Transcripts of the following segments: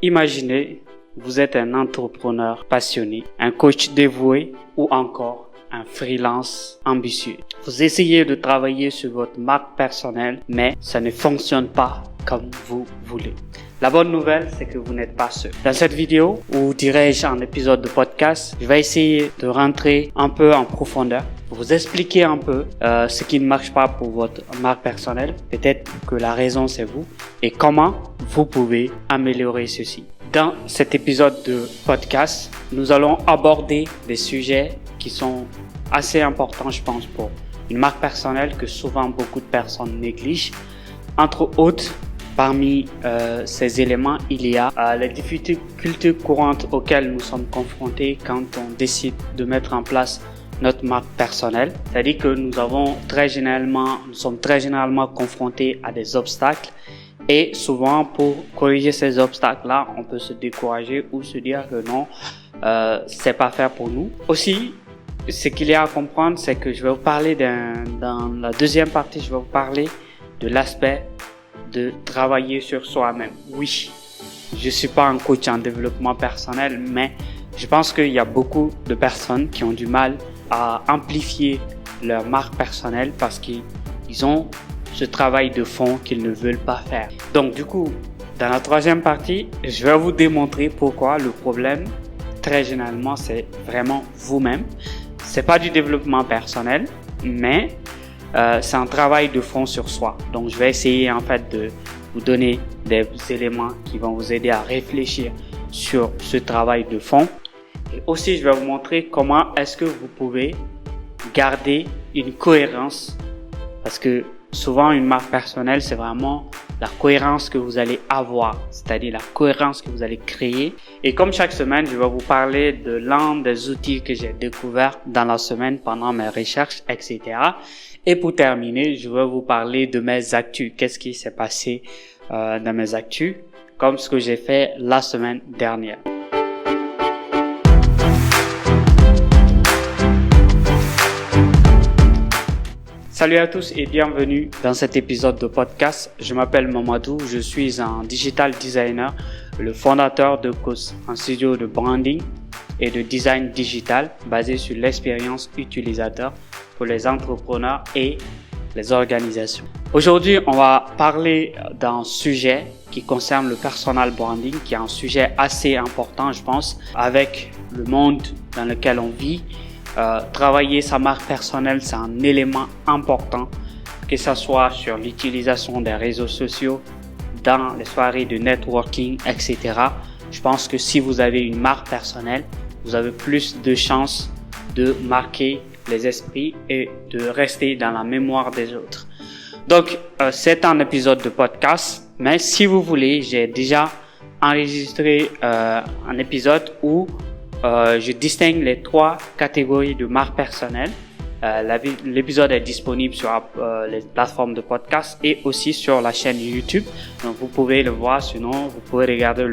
imaginez, vous êtes un entrepreneur passionné, un coach dévoué ou encore un freelance ambitieux. Vous essayez de travailler sur votre marque personnelle, mais ça ne fonctionne pas comme vous voulez. La bonne nouvelle, c'est que vous n'êtes pas seul. Dans cette vidéo, ou dirais-je en épisode de podcast, je vais essayer de rentrer un peu en profondeur, pour vous expliquer un peu ce qui ne marche pas pour votre marque personnelle. Peut-être que la raison, c'est vous, et comment vous pouvez améliorer ceci. Dans cet épisode de podcast, nous allons aborder des sujets qui sont assez importants, je pense, pour une marque personnelle que souvent beaucoup de personnes négligent. Entre autres, parmi ces éléments, il y a les difficultés courantes auxquelles nous sommes confrontés quand on décide de mettre en place notre marque personnelle. C'est-à-dire que nous sommes très généralement confrontés à des obstacles et souvent pour corriger ces obstacles-là, on peut se décourager ou se dire que non, c'est pas fait pour nous. Aussi, ce qu'il y a à comprendre, c'est que je vais vous parler dans la deuxième partie, je vais vous parler de l'aspect de travailler sur soi-même. Oui, je suis pas un coach en développement personnel, mais je pense qu'il y a beaucoup de personnes qui ont du mal à amplifier leur marque personnelle parce qu'ils ont ce travail de fond qu'ils ne veulent pas faire. Donc du coup, dans la troisième partie, je vais vous démontrer pourquoi le problème, très généralement, c'est vraiment vous-même. C'est pas du développement personnel, mais c'est un travail de fond sur soi. Donc, je vais essayer en fait de vous donner des éléments qui vont vous aider à réfléchir sur ce travail de fond. Et aussi, je vais vous montrer comment est-ce que vous pouvez garder une cohérence. Parce que souvent, une marque personnelle, c'est vraiment la cohérence que vous allez avoir, c'est-à-dire la cohérence que vous allez créer. Et comme chaque semaine, je vais vous parler de l'un des outils que j'ai découvert dans la semaine pendant mes recherches, etc. Et pour terminer, je vais vous parler de mes actus. Qu'est-ce qui s'est passé dans mes actus, comme ce que j'ai fait la semaine dernière. Salut à tous et bienvenue dans cet épisode de podcast. Je m'appelle Mamadou, je suis un digital designer, le fondateur de COS, un studio de branding et de design digital basé sur l'expérience utilisateur pour les entrepreneurs et les organisations. Aujourd'hui, on va parler d'un sujet qui concerne le personal branding, qui est un sujet assez important, je pense, avec le monde dans lequel on vit. Travailler sa marque personnelle, c'est un élément important, que ce soit sur l'utilisation des réseaux sociaux, dans les soirées de networking, etc. Je pense que si vous avez une marque personnelle, vous avez plus de chances de marquer les esprits et de rester dans la mémoire des autres. Donc, c'est un épisode de podcast, mais si vous voulez, j'ai déjà enregistré un épisode où je distingue les trois catégories de marques personnelles. L'épisode est disponible sur les plateformes de podcast et aussi sur la chaîne YouTube. Donc vous pouvez le voir, sinon vous pouvez regarder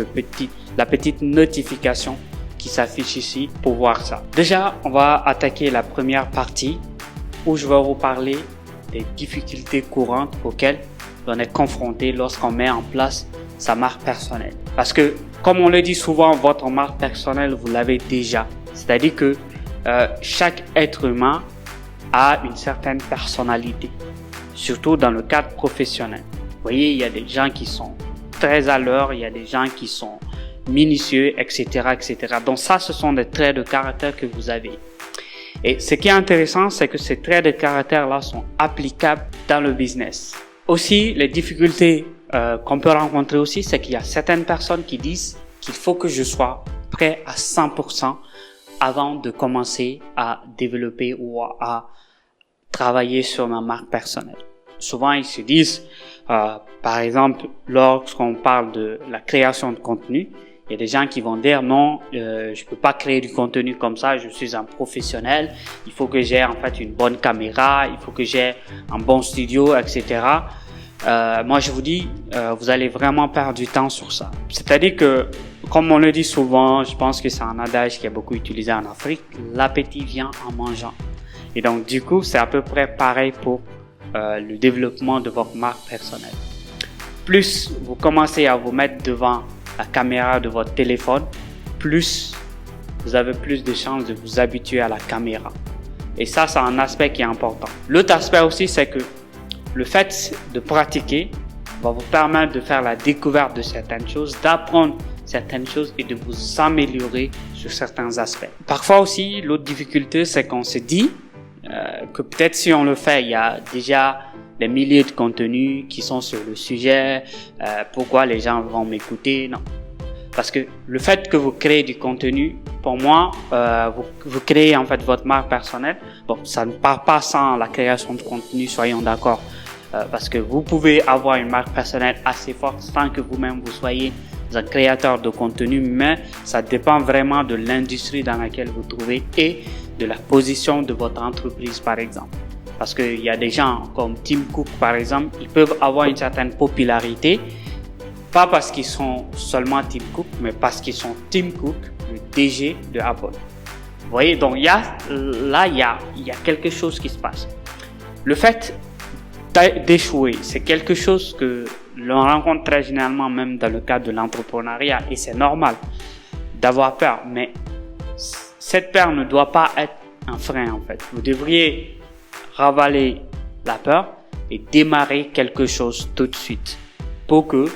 la petite notification qui s'affiche ici pour voir ça. Déjà, on va attaquer la première partie où je vais vous parler des difficultés courantes auxquelles on est confronté lorsqu'on met en place sa marque personnelle. Parce que, comme on le dit souvent, votre marque personnelle, vous l'avez déjà. C'est-à-dire que chaque être humain a une certaine personnalité, surtout dans le cadre professionnel. Vous voyez, il y a des gens qui sont très à l'heure, il y a des gens qui sont minutieux, etc., etc. Donc ça, ce sont des traits de caractère que vous avez. Et ce qui est intéressant, c'est que ces traits de caractère-là sont applicables dans le business. Aussi, les difficultés qu'on peut rencontrer aussi, c'est qu'il y a certaines personnes qui disent qu'il faut que je sois prêt à 100% avant de commencer à développer ou à travailler sur ma marque personnelle. Souvent, ils se disent, par exemple, lorsqu'on parle de la création de contenu, il y a des gens qui vont dire non, je peux pas créer du contenu comme ça, je suis un professionnel, il faut que j'ai en fait une bonne caméra, il faut que j'ai un bon studio, etc. Moi je vous dis, vous allez vraiment perdre du temps sur ça. C'est-à-dire que, comme on le dit souvent, je pense que c'est un adage qui est beaucoup utilisé en Afrique, l'appétit vient en mangeant. Et donc du coup, c'est à peu près pareil pour le développement de votre marque personnelle. Plus vous commencez à vous mettre devant la caméra de votre téléphone, plus vous avez plus de chances de vous habituer à la caméra. Et ça, c'est un aspect qui est important. L'autre aspect aussi, c'est que le fait de pratiquer va vous permettre de faire la découverte de certaines choses, d'apprendre certaines choses et de vous améliorer sur certains aspects. Parfois aussi, l'autre difficulté, c'est qu'on se dit que peut-être si on le fait, il y a déjà des milliers de contenus qui sont sur le sujet, pourquoi les gens vont m'écouter? Non. Parce que le fait que vous créez du contenu, pour moi, vous créez en fait votre marque personnelle. Bon, ça ne part pas sans la création de contenu, soyons d'accord. Parce que vous pouvez avoir une marque personnelle assez forte sans que vous-même vous soyez un créateur de contenu, mais ça dépend vraiment de l'industrie dans laquelle vous trouvez et de la position de votre entreprise, par exemple. Parce qu'il y a des gens comme Tim Cook, par exemple, ils peuvent avoir une certaine popularité, pas parce qu'ils sont seulement Tim Cook, mais parce qu'ils sont Tim Cook, le DG de Apple. Vous voyez, donc il y a quelque chose qui se passe. Le fait d'échouer, c'est quelque chose que l'on rencontre très généralement même dans le cadre de l'entrepreneuriat et c'est normal d'avoir peur, mais cette peur ne doit pas être un frein en fait. Vous devriez ravaler la peur et démarrer quelque chose tout de suite pour que,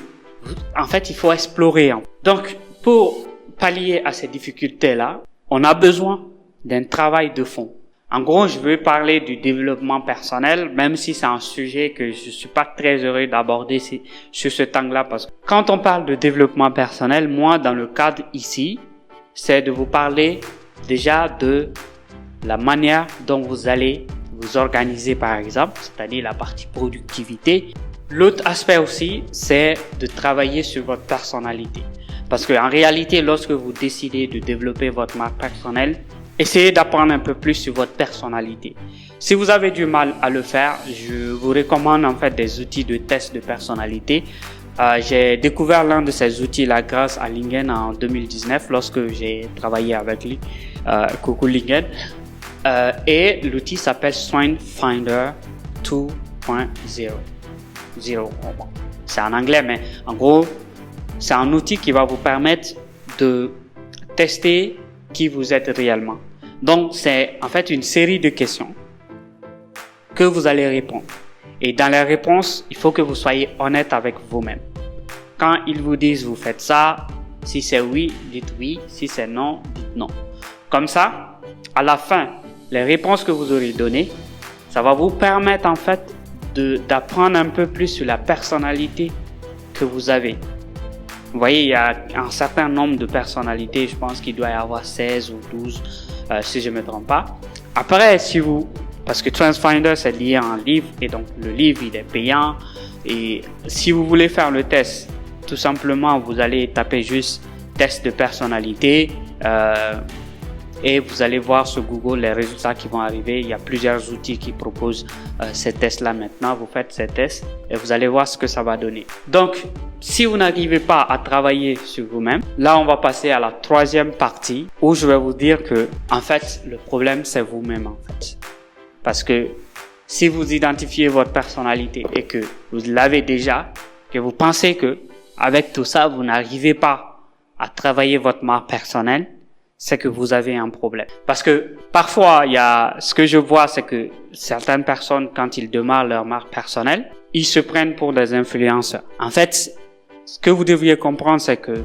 en fait, il faut explorer. Donc, pour pallier à ces difficultés-là, on a besoin d'un travail de fond. En gros, je veux parler du développement personnel, même si c'est un sujet que je suis pas très heureux d'aborder sur ce temps-là, parce que quand on parle de développement personnel, moi, dans le cadre ici, c'est de vous parler déjà de la manière dont vous allez vous organiser, par exemple, c'est-à-dire la partie productivité. L'autre aspect aussi, c'est de travailler sur votre personnalité. Parce qu'en réalité, lorsque vous décidez de développer votre marque personnelle, essayez d'apprendre un peu plus sur votre personnalité. Si vous avez du mal à le faire, je vous recommande en fait des outils de test de personnalité. J'ai découvert l'un de ces outils-là grâce à Lingen en 2019 lorsque j'ai travaillé avec lui. Coucou Lingen. Et l'outil s'appelle Strength Finder 2.0. C'est en anglais, mais en gros, c'est un outil qui va vous permettre de tester qui vous êtes réellement. Donc, c'est en fait une série de questions que vous allez répondre. Et dans les réponses, il faut que vous soyez honnête avec vous-même. Quand ils vous disent vous faites ça, si c'est oui, dites oui. Si c'est non, dites non. Comme ça, à la fin, les réponses que vous aurez données, ça va vous permettre en fait d'apprendre un peu plus sur la personnalité que vous avez. Vous voyez, il y a un certain nombre de personnalités, je pense qu'il doit y avoir 16 ou 12, si je ne me trompe pas. Après, parce que TrendFinder, c'est lié à un livre, et donc le livre, il est payant. Et si vous voulez faire le test, tout simplement, vous allez taper juste test de personnalité, et vous allez voir sur Google les résultats qui vont arriver. Il y a plusieurs outils qui proposent ces tests-là maintenant. Vous faites ces tests et vous allez voir ce que ça va donner. Donc, si vous n'arrivez pas à travailler sur vous-même, là, on va passer à la troisième partie où je vais vous dire que, en fait, le problème, c'est vous-même, en fait. Parce que si vous identifiez votre personnalité et que vous l'avez déjà, que vous pensez que, avec tout ça, vous n'arrivez pas à travailler votre marque personnelle, c'est que vous avez un problème. Parce que parfois, ce que je vois, c'est que certaines personnes, quand ils démarrent leur marque personnelle, ils se prennent pour des influenceurs. En fait, ce que vous devriez comprendre, c'est que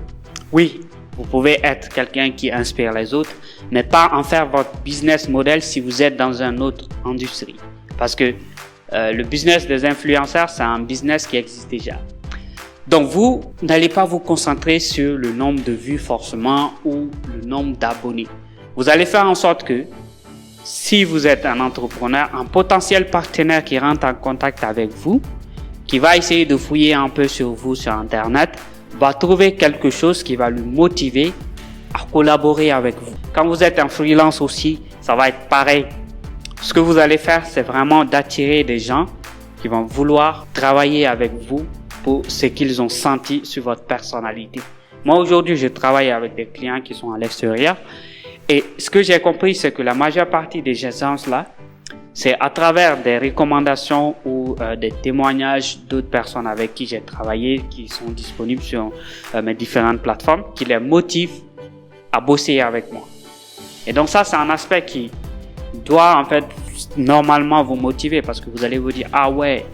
oui, vous pouvez être quelqu'un qui inspire les autres, mais pas en faire votre business model si vous êtes dans une autre industrie. Parce que le business des influenceurs, c'est un business qui existe déjà. Donc, vous n'allez pas vous concentrer sur le nombre de vues forcément ou le nombre d'abonnés. Vous allez faire en sorte que si vous êtes un entrepreneur, un potentiel partenaire qui rentre en contact avec vous, qui va essayer de fouiller un peu sur vous sur Internet, va trouver quelque chose qui va lui motiver à collaborer avec vous. Quand vous êtes un freelance aussi, ça va être pareil. Ce que vous allez faire, c'est vraiment d'attirer des gens qui vont vouloir travailler avec vous pour ce qu'ils ont senti sur votre personnalité. Moi, aujourd'hui, je travaille avec des clients qui sont à l'extérieur. Et ce que j'ai compris, c'est que la majeure partie des agences là, C'est à travers des recommandations ou des témoignages d'autres personnes avec qui j'ai travaillé, qui sont disponibles sur mes différentes plateformes, qui les motivent à bosser avec moi. Et donc ça, c'est un aspect qui doit en fait normalement vous motiver parce que vous allez vous dire « Ah ouais,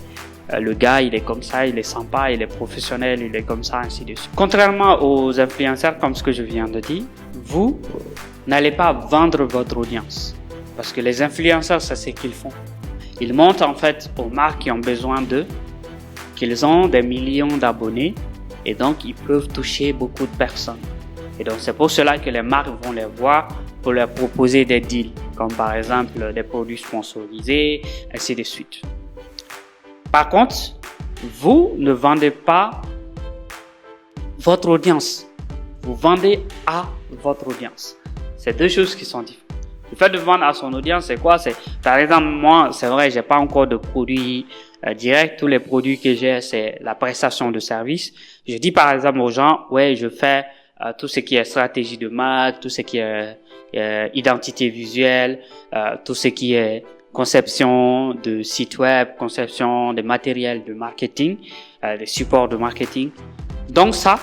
le gars, il est comme ça, il est sympa, il est professionnel, il est comme ça, ainsi de suite. » Contrairement aux influenceurs, comme ce que je viens de dire, vous n'allez pas vendre votre audience. Parce que les influenceurs, c'est ce qu'ils font. Ils montrent en fait aux marques qui ont besoin d'eux qu'ils ont des millions d'abonnés et donc ils peuvent toucher beaucoup de personnes. Et donc c'est pour cela que les marques vont les voir pour leur proposer des deals, comme par exemple des produits sponsorisés, ainsi de suite. Par contre, vous ne vendez pas votre audience. Vous vendez à votre audience. C'est deux choses qui sont différentes. Le fait de vendre à son audience, c'est quoi? C'est, par exemple, moi, c'est vrai, j'ai pas encore de produits directs. Tous les produits que j'ai, c'est la prestation de service. Je dis par exemple aux gens, ouais, je fais tout ce qui est stratégie de marque, tout ce qui est identité visuelle, tout ce qui est conception de site web, conception de matériel de marketing, des supports de marketing. Donc ça,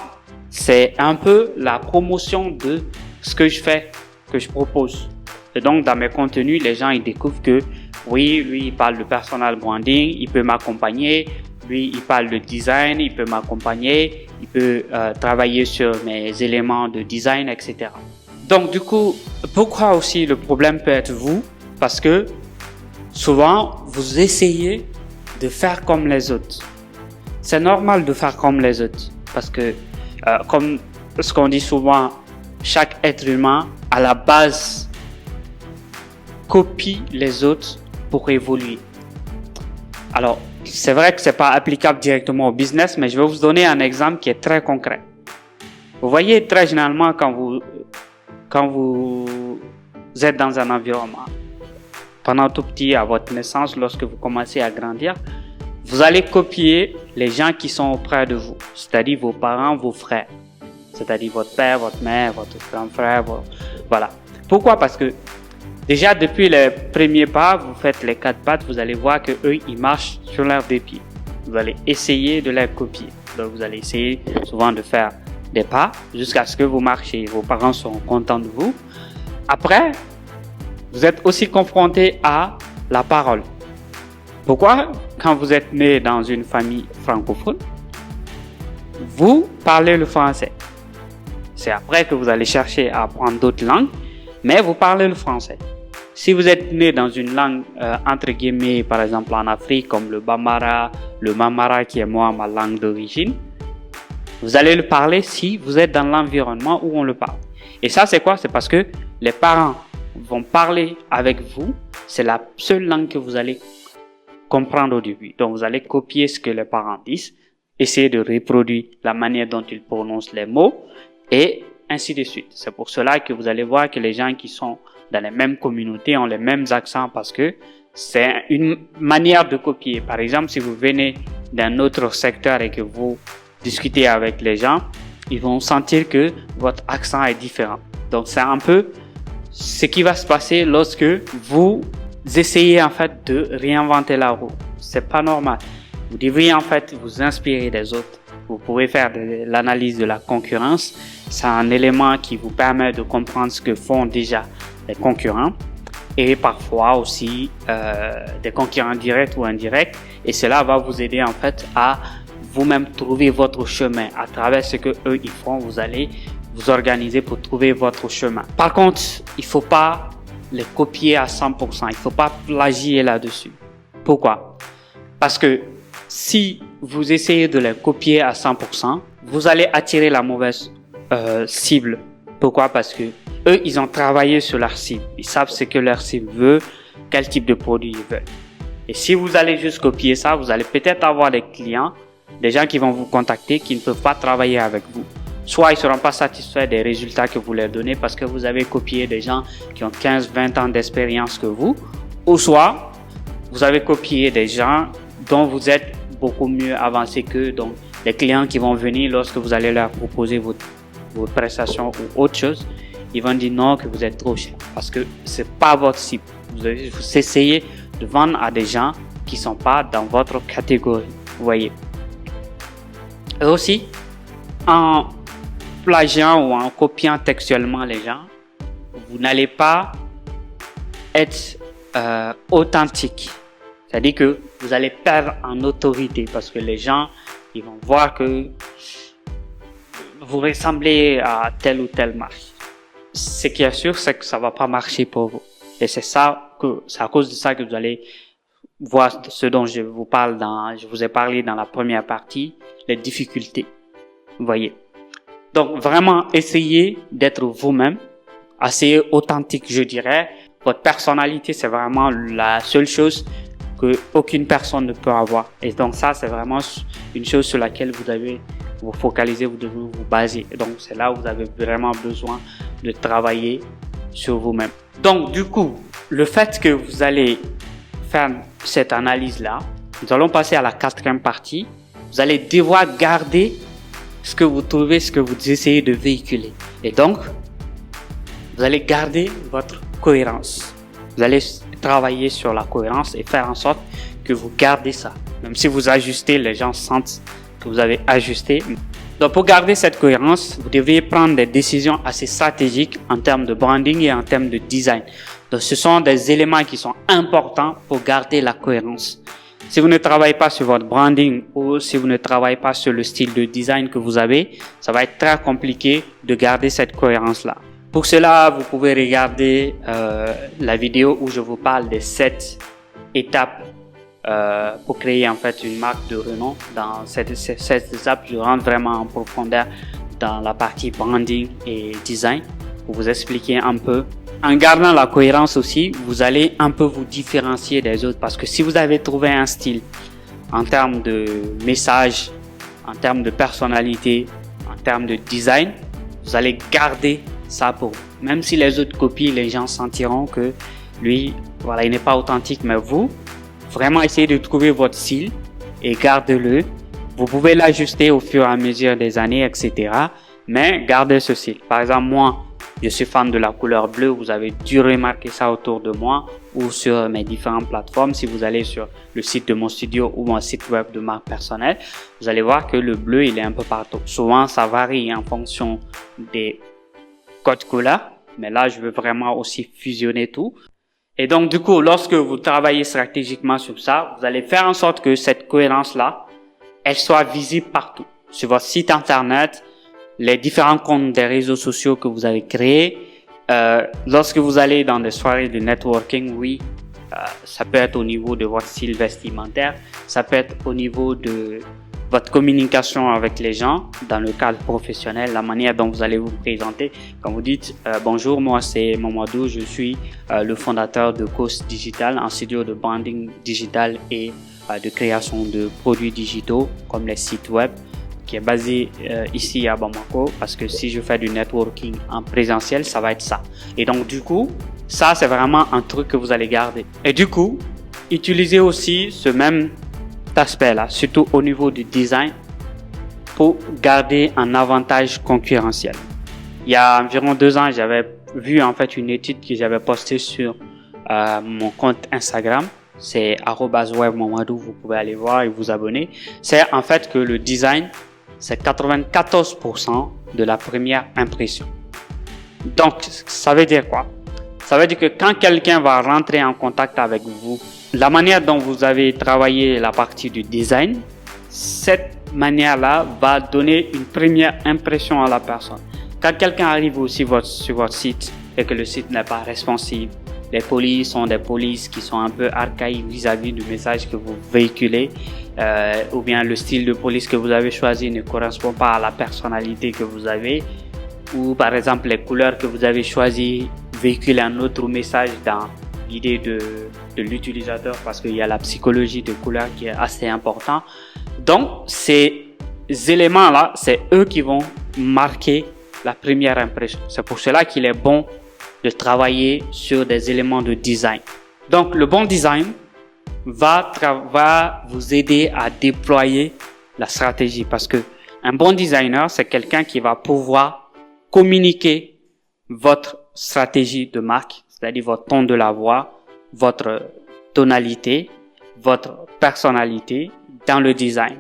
c'est un peu la promotion de ce que je fais, que je propose. Et donc, dans mes contenus, les gens, ils découvrent que, oui, lui, il parle de personal branding, il peut m'accompagner. Lui, il parle de design, il peut m'accompagner. Il peut travailler sur mes éléments de design, etc. Donc, du coup, pourquoi aussi le problème peut être vous? Parce que souvent, vous essayez de faire comme les autres. C'est normal de faire comme les autres. Parce que, comme ce qu'on dit souvent, chaque être humain, à la base, copie les autres pour évoluer. Alors, c'est vrai que c'est pas applicable directement au business, mais je vais vous donner un exemple qui est très concret. Vous voyez, très généralement, quand vous êtes dans un environnement, pendant tout petit, à votre naissance, lorsque vous commencez à grandir, vous allez copier les gens qui sont auprès de vous, c'est-à-dire vos parents, vos frères, c'est-à-dire votre père, votre mère, votre grand frère, voilà. Pourquoi? Parce que déjà, depuis les premiers pas, vous faites les 4 pattes, vous allez voir que eux, ils marchent sur leurs 2 pieds. Vous allez essayer de les copier. Donc, vous allez essayer souvent de faire des pas jusqu'à ce que vous marchiez. Vos parents sont contents de vous. Après, vous êtes aussi confronté à la parole. Pourquoi? Quand vous êtes né dans une famille francophone, vous parlez le français. C'est après que vous allez chercher à apprendre d'autres langues, mais vous parlez le français. Si vous êtes né dans une langue, entre guillemets, par exemple en Afrique, comme le Bambara, le Mamara, qui est moi, ma langue d'origine, vous allez le parler si vous êtes dans l'environnement où on le parle. Et ça, c'est quoi? C'est parce que les parents vont parler avec vous. C'est la seule langue que vous allez comprendre au début. Donc, vous allez copier ce que les parents disent, essayer de reproduire la manière dont ils prononcent les mots et ainsi de suite. C'est pour cela que vous allez voir que les gens qui sont dans les mêmes communautés ont les mêmes accents parce que c'est une manière de copier. Par exemple, si vous venez d'un autre secteur et que vous discutez avec les gens, ils vont sentir que votre accent est différent. Donc, c'est un peu ce qui va se passer lorsque vous essayez en fait de réinventer la roue. C'est pas normal. Vous devriez en fait vous inspirer des autres. Vous pouvez faire de l'analyse de la concurrence. C'est un élément qui vous permet de comprendre ce que font déjà les concurrents et parfois aussi des concurrents directs ou indirects. Et cela va vous aider en fait à vous-même trouver votre chemin. À travers ce que eux ils font, vous allez vous organiser pour trouver votre chemin. Par contre, il faut pas les copier à 100%. Il faut pas plagier là-dessus. Pourquoi? Parce que si vous essayez de les copier à 100%, vous allez attirer la mauvaise cible. Pourquoi? Parce que eux, ils ont travaillé sur leur cible. Ils savent ce que leur cible veut, quel type de produit ils veulent. Et si vous allez juste copier ça, vous allez peut-être avoir des clients, des gens qui vont vous contacter, qui ne peuvent pas travailler avec vous. Soit ils ne seront pas satisfaits des résultats que vous leur donnez parce que vous avez copié des gens qui ont 15-20 ans d'expérience que vous, ou soit vous avez copié des gens dont vous êtes beaucoup mieux avancé qu'eux. Donc, les clients qui vont venir lorsque vous allez leur proposer votre prestation ou autre chose, ils vont dire non, que vous êtes trop cher parce que c'est pas votre cible. Vous essayez de vendre à des gens qui sont pas dans votre catégorie. Vous voyez. Et aussi, en plagiant ou en copiant textuellement les gens, vous n'allez pas être authentique. C'est-à-dire que vous allez perdre en autorité parce que les gens, ils vont voir que vous ressemblez à telle ou telle marque. Ce qui est sûr, c'est que ça va pas marcher pour vous. Et c'est à cause de ça que vous allez voir ce dont je vous ai parlé dans la première partie, les difficultés. Vous voyez. Donc, vraiment, essayez d'être vous-même, assez authentique, je dirais. Votre personnalité, c'est vraiment la seule chose que aucune personne ne peut avoir. Et donc, ça, c'est vraiment une chose sur laquelle vous devez vous focaliser, vous devez vous baser. Et donc, c'est là où vous avez vraiment besoin de travailler sur vous-même. Donc, du coup, le fait que vous allez faire cette analyse-là, nous allons passer à la 4e partie. Vous allez devoir garder ce que vous trouvez, ce que vous essayez de véhiculer. Et donc, vous allez garder votre cohérence. Vous allez travailler sur la cohérence et faire en sorte que vous gardez ça. Même si vous ajustez, les gens sentent que vous avez ajusté. Donc, pour garder cette cohérence, vous devez prendre des décisions assez stratégiques en termes de branding et en termes de design. Donc, ce sont des éléments qui sont importants pour garder la cohérence. Si vous ne travaillez pas sur votre branding ou si vous ne travaillez pas sur le style de design que vous avez, ça va être très compliqué de garder cette cohérence-là. Pour cela, vous pouvez regarder la vidéo où je vous parle des 7 étapes pour créer en fait une marque de renom. Dans cette étape, je rentre vraiment en profondeur dans la partie branding et design pour vous expliquer un peu. En gardant la cohérence aussi, vous allez un peu vous différencier des autres parce que si vous avez trouvé un style en termes de message, en termes de personnalité, en termes de design, vous allez garder ça pour vous. Même si les autres copient, les gens sentiront que lui, voilà, il n'est pas authentique, mais vous, vraiment essayez de trouver votre style et gardez-le. Vous pouvez l'ajuster au fur et à mesure des années, etc. Mais gardez ce style. Par exemple, moi, je suis fan de la couleur bleue. Vous avez dû remarquer ça autour de moi ou sur mes différentes plateformes. Si vous allez sur le site de mon studio ou mon site web de marque personnelle, vous allez voir que le bleu, il est un peu partout. Souvent, ça varie en fonction des codes couleurs. Mais là, je veux vraiment aussi fusionner tout. Et donc, du coup, lorsque vous travaillez stratégiquement sur ça, vous allez faire en sorte que cette cohérence-là, elle soit visible partout. Sur votre site internet, les différents comptes des réseaux sociaux que vous avez créés. Lorsque vous allez dans des soirées de networking, oui, ça peut être au niveau de votre style vestimentaire, ça peut être au niveau de votre communication avec les gens dans le cadre professionnel, la manière dont vous allez vous présenter. Quand vous dites bonjour, moi c'est Mamadou, je suis le fondateur de Cos Digital, un studio de branding digital et de création de produits digitaux comme les sites web, qui est basé ici à Bamako, parce que si je fais du networking en présentiel, ça va être ça. Et donc du coup, ça c'est vraiment un truc que vous allez garder. Et du coup, utilisez aussi ce même aspect-là, surtout au niveau du design, pour garder un avantage concurrentiel. Il y a environ 2 ans, j'avais vu en fait une étude que j'avais postée sur mon compte Instagram. C'est @webmamadou, vous pouvez aller voir et vous abonner. C'est en fait que le design, c'est 94% de la première impression. Donc, ça veut dire quoi? Ça veut dire que quand quelqu'un va rentrer en contact avec vous, la manière dont vous avez travaillé la partie du design, cette manière-là va donner une première impression à la personne. Quand quelqu'un arrive aussi sur votre site et que le site n'est pas responsive, les polices sont des polices qui sont un peu archaïques vis-à-vis du message que vous véhiculez, ou bien le style de police que vous avez choisi ne correspond pas à la personnalité que vous avez, ou par exemple les couleurs que vous avez choisies véhiculent un autre message dans l'idée de l'utilisateur, parce qu'il y a la psychologie de couleur qui est assez important. Donc ces éléments-là, c'est eux qui vont marquer la première impression. C'est pour cela qu'il est bon de travailler sur des éléments de design. Donc le bon design va vous aider à déployer la stratégie, parce que un bon designer, c'est quelqu'un qui va pouvoir communiquer votre stratégie de marque, c'est-à-dire votre ton de la voix, votre tonalité, votre personnalité dans le design.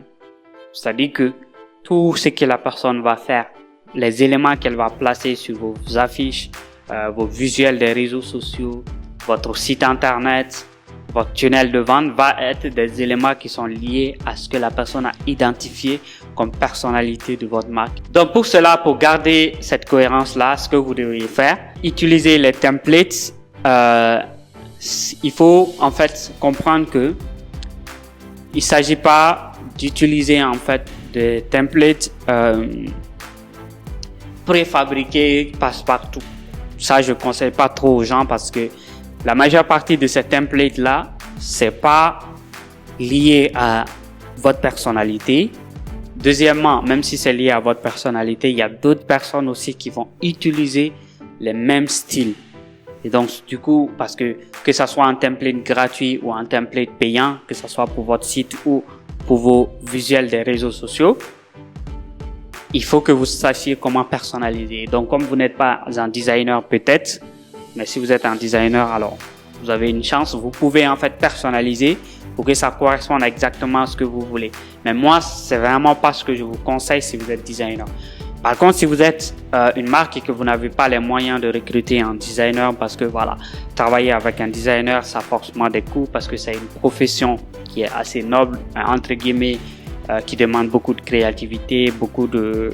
C'est-à-dire que tout ce que la personne va faire, les éléments qu'elle va placer sur vos affiches, vos visuels des réseaux sociaux, votre site internet, votre tunnel de vente va être des éléments qui sont liés à ce que la personne a identifié comme personnalité de votre marque. Donc pour cela, pour garder cette cohérence-là, ce que vous devriez faire, utiliser les templates. Il faut en fait comprendre que il s'agit pas d'utiliser en fait des templates préfabriqués passe-partout. Ça, je conseille pas trop aux gens parce que la majeure partie de ces templates-là, c'est pas lié à votre personnalité. Deuxièmement, même si c'est lié à votre personnalité, il y a d'autres personnes aussi qui vont utiliser les mêmes styles. Et donc, du coup, parce que ça soit un template gratuit ou un template payant, que ce soit pour votre site ou pour vos visuels des réseaux sociaux, il faut que vous sachiez comment personnaliser. Donc, comme vous n'êtes pas un designer peut-être, mais si vous êtes un designer, alors vous avez une chance. Vous pouvez en fait personnaliser pour que ça corresponde exactement à ce que vous voulez. Mais moi, c'est vraiment pas ce que je vous conseille si vous êtes designer. Par contre, si vous êtes une marque et que vous n'avez pas les moyens de recruter un designer, parce que voilà, travailler avec un designer, ça a forcément des coûts parce que c'est une profession qui est assez noble, entre guillemets, qui demande beaucoup de créativité, beaucoup de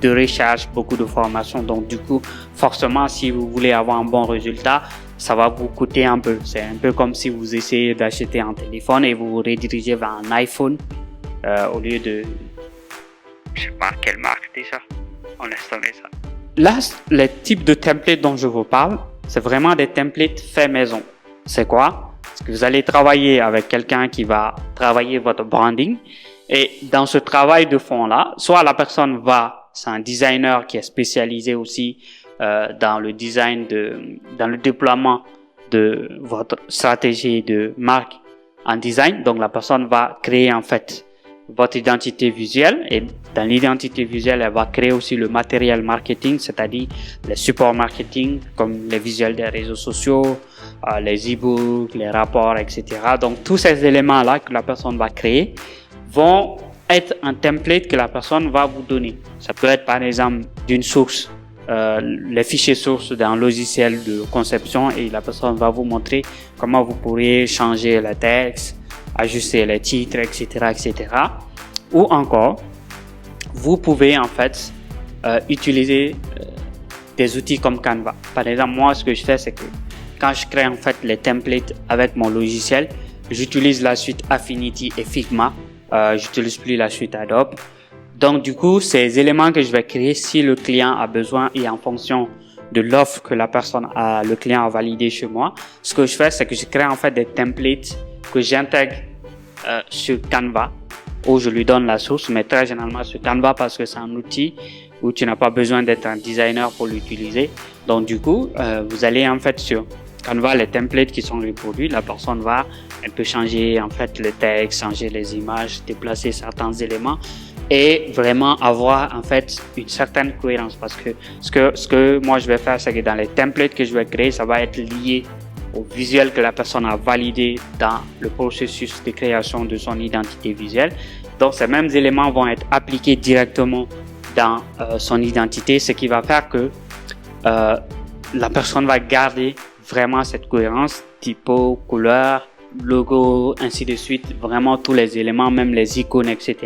recherche, beaucoup de formation. Donc du coup, forcément, si vous voulez avoir un bon résultat, ça va vous coûter un peu. C'est un peu comme si vous essayez d'acheter un téléphone et vous vous redirigez vers un iPhone au lieu de... Je sais pas quelle marque déjà. On laisse tomber ça. Là, les types de templates dont je vous parle, c'est vraiment des templates faits maison. C'est quoi? Parce que vous allez travailler avec quelqu'un qui va travailler votre branding. Et dans ce travail de fond-là, soit la personne c'est un designer qui est spécialisé aussi dans le design dans le déploiement de votre stratégie de marque en design. Donc la personne va créer en fait votre identité visuelle et dans l'identité visuelle, elle va créer aussi le matériel marketing, c'est-à-dire les supports marketing comme les visuels des réseaux sociaux, les e-books, les rapports, etc. Donc tous ces éléments-là que la personne va créer vont être un template que la personne va vous donner. Ça peut être par exemple d'une source, les fichiers sources d'un logiciel de conception et la personne va vous montrer comment vous pourriez changer le texte, ajuster les titres, etc., etc. Ou encore, vous pouvez en fait utiliser des outils comme Canva. Par exemple, moi, ce que je fais, c'est que quand je crée en fait les templates avec mon logiciel, j'utilise la suite Affinity et Figma. J'utilise plus la suite Adobe. Donc, du coup, ces éléments que je vais créer, si le client a besoin et en fonction de l'offre que le client a validé chez moi, ce que je fais, c'est que je crée en fait des templates que j'intègre sur Canva, où je lui donne la source, mais très généralement sur Canva parce que c'est un outil où tu n'as pas besoin d'être un designer pour l'utiliser. Donc du coup, vous allez en fait sur Canva, les templates qui sont reproduits, la personne elle peut changer en fait le texte, changer les images, déplacer certains éléments et vraiment avoir en fait une certaine cohérence parce que ce que moi je vais faire, c'est que dans les templates que je vais créer, ça va être lié au visuel que la personne a validé dans le processus de création de son identité visuelle. Donc, ces mêmes éléments vont être appliqués directement dans son identité, ce qui va faire que la personne va garder vraiment cette cohérence, typo, couleur, logo, ainsi de suite, vraiment tous les éléments, même les icônes, etc.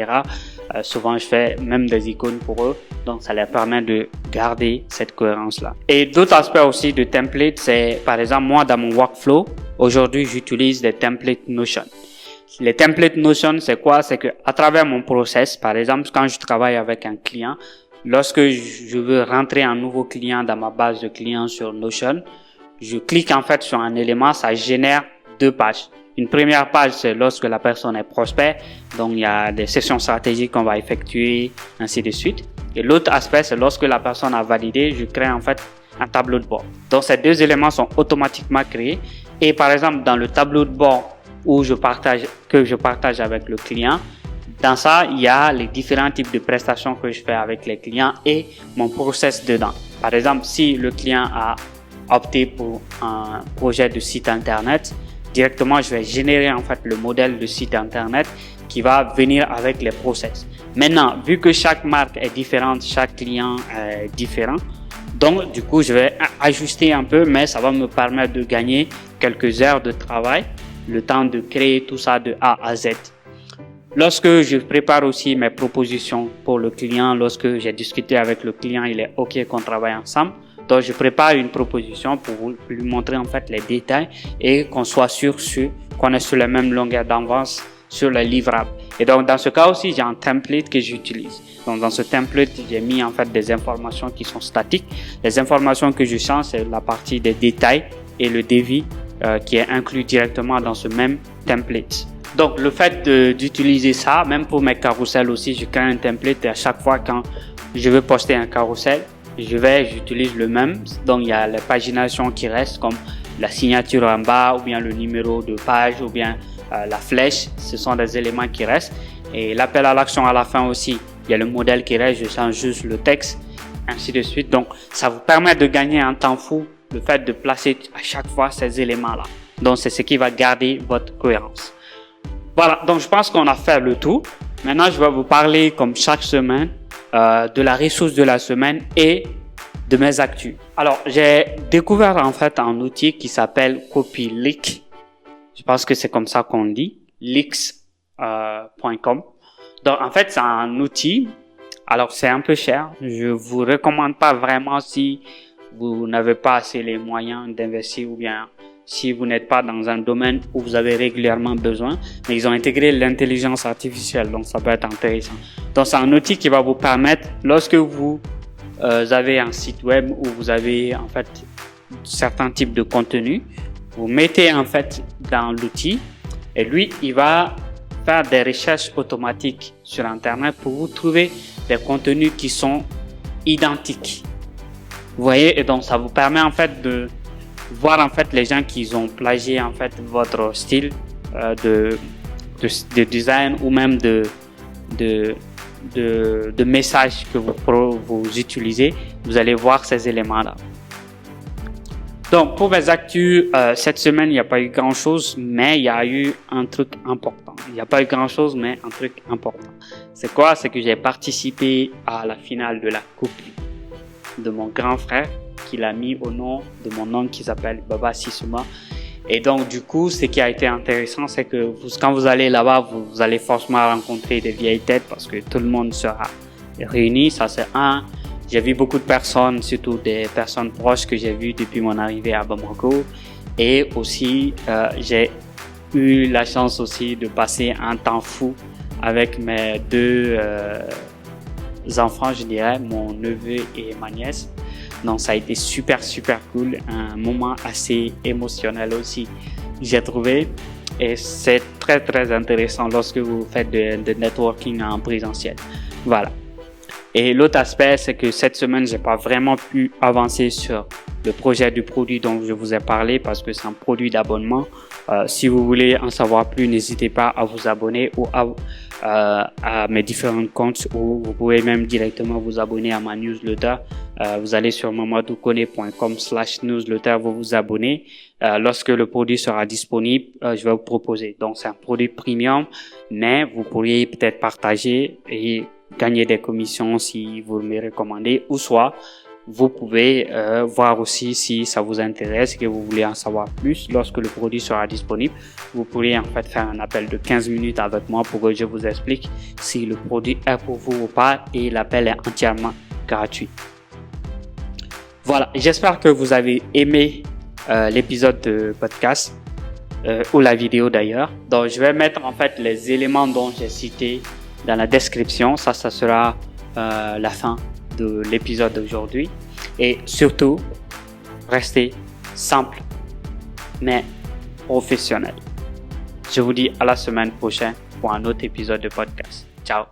Souvent, je fais même des icônes pour eux, donc ça leur permet de garder cette cohérence-là. Et d'autres aspects aussi de template, c'est par exemple, moi, dans mon workflow, aujourd'hui, j'utilise des templates Notion. Les templates Notion, c'est quoi? C'est que à travers mon process, par exemple, quand je travaille avec un client, lorsque je veux rentrer un nouveau client dans ma base de clients sur Notion, je clique en fait sur un élément, ça génère 2 pages. Une première page, c'est lorsque la personne est prospect, donc il y a des sessions stratégiques qu'on va effectuer, ainsi de suite. Et l'autre aspect, c'est lorsque la personne a validé, je crée en fait un tableau de bord. Donc ces 2 éléments sont automatiquement créés. Et par exemple, dans le tableau de bord que je partage avec le client, dans ça, il y a les différents types de prestations que je fais avec les clients et mon process dedans. Par exemple, si le client a opté pour un projet de site internet, directement, je vais générer en fait le modèle de site internet qui va venir avec les process. Maintenant, vu que chaque marque est différente, chaque client est différent, donc du coup, je vais ajuster un peu, mais ça va me permettre de gagner quelques heures de travail, le temps de créer tout ça de A à Z. Lorsque je prépare aussi mes propositions pour le client, lorsque j'ai discuté avec le client, il est OK qu'on travaille ensemble. Donc, je prépare une proposition pour lui montrer en fait les détails et qu'on soit sûr qu'on est sur la même longueur d'avance sur le livrable. Et donc, dans ce cas aussi, j'ai un template que j'utilise. Donc, dans ce template, j'ai mis en fait des informations qui sont statiques. Les informations que je change, c'est la partie des détails et le devis qui est inclus directement dans ce même template. Donc, le fait d'utiliser ça, même pour mes carousels aussi, je crée un template et à chaque fois quand je veux poster un carrousel, j'utilise le même. Donc, il y a les paginations qui restent comme la signature en bas ou bien le numéro de page ou bien la flèche. Ce sont des éléments qui restent. Et l'appel à l'action à la fin aussi, il y a le modèle qui reste. Je change juste le texte, ainsi de suite. Donc, ça vous permet de gagner un temps fou, le fait de placer à chaque fois ces éléments-là. Donc, c'est ce qui va garder votre cohérence. Voilà, donc je pense qu'on a fait le tour. Maintenant, je vais vous parler, comme chaque semaine, de la ressource de la semaine et de mes actus. Alors, j'ai découvert en fait un outil qui s'appelle CopyLeak. Je pense que c'est comme ça qu'on dit, leaks.com. Donc, en fait, c'est un outil. Alors, c'est un peu cher. Je vous recommande pas vraiment si vous n'avez pas assez les moyens d'investir ou bien si vous n'êtes pas dans un domaine où vous avez régulièrement besoin. Mais ils ont intégré l'intelligence artificielle, donc ça peut être intéressant. Donc, c'est un outil qui va vous permettre, lorsque vous avez un site web où vous avez en fait certains types de contenus, vous mettez en fait dans l'outil et lui, il va faire des recherches automatiques sur Internet pour vous trouver des contenus qui sont identiques. Vous voyez, et donc ça vous permet en fait de voir en fait les gens qui ont plagié en fait votre style de design ou même de messages que vous utilisez. Vous allez voir ces éléments-là. Donc, pour mes actus, cette semaine, il n'y a pas eu grand-chose, mais il y a eu un truc important. Il n'y a pas eu grand-chose, mais un truc important. C'est quoi? C'est que j'ai participé à la finale de la coupe de mon grand frère, qu'il a mis au nom de mon oncle qui s'appelle Baba Sissouma. Et donc, du coup, ce qui a été intéressant, c'est que quand vous allez là-bas, vous allez forcément rencontrer des vieilles têtes parce que tout le monde sera réuni. Ça, c'est un. J'ai vu beaucoup de personnes, surtout des personnes proches que j'ai vues depuis mon arrivée à Bamako. Et aussi, j'ai eu la chance aussi de passer un temps fou avec mes deux enfants, je dirais, mon neveu et ma nièce. Donc, ça a été super cool. Un moment assez émotionnel aussi, j'ai trouvé. Et c'est très intéressant lorsque vous faites de networking en présentiel. Voilà. Et l'autre aspect, c'est que cette semaine, j'ai pas vraiment pu avancer sur le projet du produit dont je vous ai parlé parce que c'est un produit d'abonnement. Si vous voulez en savoir plus, n'hésitez pas à vous abonner ou à mes différents comptes ou vous pouvez même directement vous abonner à ma newsletter. Vous allez sur mamadoukoné.com/newsletter, vous vous abonnez. Lorsque le produit sera disponible, je vais vous proposer. Donc, c'est un produit premium, mais vous pourriez peut-être partager et gagner des commissions si vous me recommandez, ou soit vous pouvez voir aussi si ça vous intéresse et que vous voulez en savoir plus. Lorsque le produit sera disponible, vous pourriez en fait faire un appel de 15 minutes avec moi pour que je vous explique si le produit est pour vous ou pas, et l'appel est entièrement gratuit. Voilà, j'espère que vous avez aimé l'épisode de podcast ou la vidéo d'ailleurs. Donc je vais mettre en fait les éléments dont j'ai cités dans la description. Ça sera la fin de l'épisode d'aujourd'hui. Et surtout, restez simple mais professionnel. Je vous dis à la semaine prochaine pour un autre épisode de podcast. Ciao.